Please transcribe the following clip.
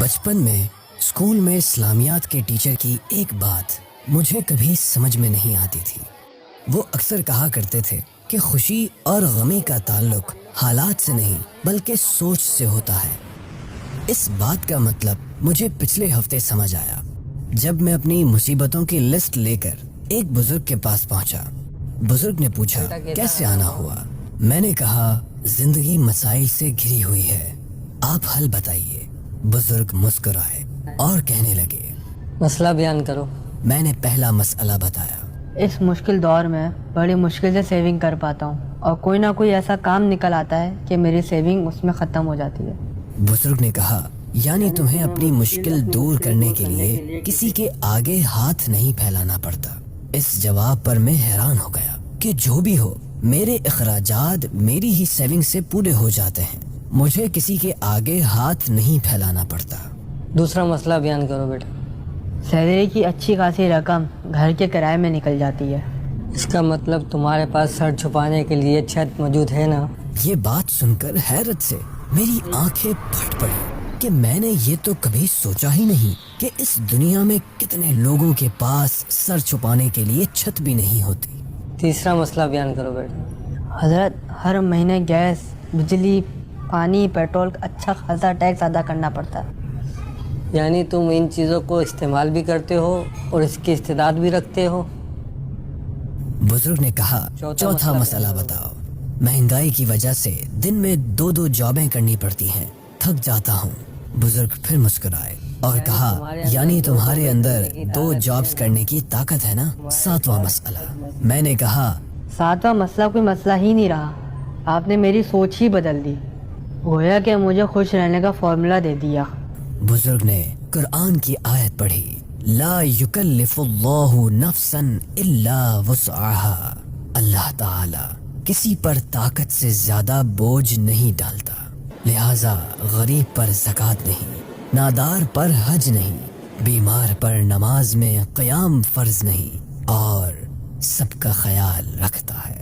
بچپن میں اسکول میں اسلامیات کے ٹیچر کی ایک بات مجھے کبھی سمجھ میں نہیں آتی تھی۔ وہ اکثر کہا کرتے تھے کہ خوشی اور غمی کا تعلق حالات سے نہیں بلکہ سوچ سے ہوتا ہے۔ اس بات کا مطلب مجھے پچھلے ہفتے سمجھ آیا جب میں اپنی مصیبتوں کی لسٹ لے کر ایک بزرگ کے پاس پہنچا۔ بزرگ نے پوچھا کیسے آنا ہوا؟ میں نے کہا زندگی مسائل سے گھری ہوئی ہے، آپ حل بتائیے۔ بزرگ مسکرائے اور کہنے لگے مسئلہ بیان کرو۔ میں نے پہلا مسئلہ بتایا۔ اس مشکل دور میں بڑی مشکل سے سیونگ کر پاتا ہوں اور کوئی نہ کوئی ایسا کام نکل آتا ہے کہ میری سیونگ اس میں ختم ہو جاتی ہے۔ بزرگ نے کہا یعنی تمہیں اپنی مشکل دور کرنے کے لیے کسی کے آگے ہاتھ نہیں پھیلانا پڑتا۔ اس جواب پر میں حیران ہو گیا کہ جو بھی ہو میرے اخراجات میری ہی سیونگ سے پورے ہو جاتے ہیں، مجھے کسی کے آگے ہاتھ نہیں پھیلانا پڑتا۔ دوسرا مسئلہ بیان کرو بیٹا۔ سیلری کی اچھی خاصی رقم گھر کے کرائے میں نکل جاتی ہے۔ اس کا مطلب تمہارے پاس سر چھپانے کے لیے چھت موجود ہے نا؟ یہ بات سن کر حیرت سے میری آنکھیں پھٹ پڑی کہ میں نے یہ تو کبھی سوچا ہی نہیں کہ اس دنیا میں کتنے لوگوں کے پاس سر چھپانے کے لیے چھت بھی نہیں ہوتی۔ تیسرا مسئلہ بیان کرو بیٹا۔ حضرت ہر مہینے گیس، بجلی، پانی، پیٹرول کا اچھا خاصا ٹیکس ادا کرنا پڑتا ہے۔ یعنی تم ان چیزوں کو استعمال بھی کرتے ہو اور اس کی استعداد بھی رکھتے ہو؟ بزرگ نے کہا چوتھا مسئلہ بتاؤ۔ مہنگائی کی وجہ سے دن میں 2 جابیں کرنی پڑتی ہیں، تھک جاتا ہوں۔ بزرگ پھر مسکرائے اور کہا یعنی تمہارے اندر 2 جابز کرنے کی طاقت ہے نا؟ ساتواں مسئلہ۔ میں نے کہا ساتواں مسئلہ کوئی مسئلہ ہی نہیں رہا، آپ نے میری سوچ ہی بدل دی، گویا کہ مجھے خوش رہنے کا فارمولا دے دیا۔ بزرگ نے قرآن کی آیت پڑھی لا یکلف اللہ نفسا الا وسعها۔ اللہ تعالی کسی پر طاقت سے زیادہ بوجھ نہیں ڈالتا، لہذا غریب پر زکوٰۃ نہیں، نادار پر حج نہیں، بیمار پر نماز میں قیام فرض نہیں، اور سب کا خیال رکھتا ہے۔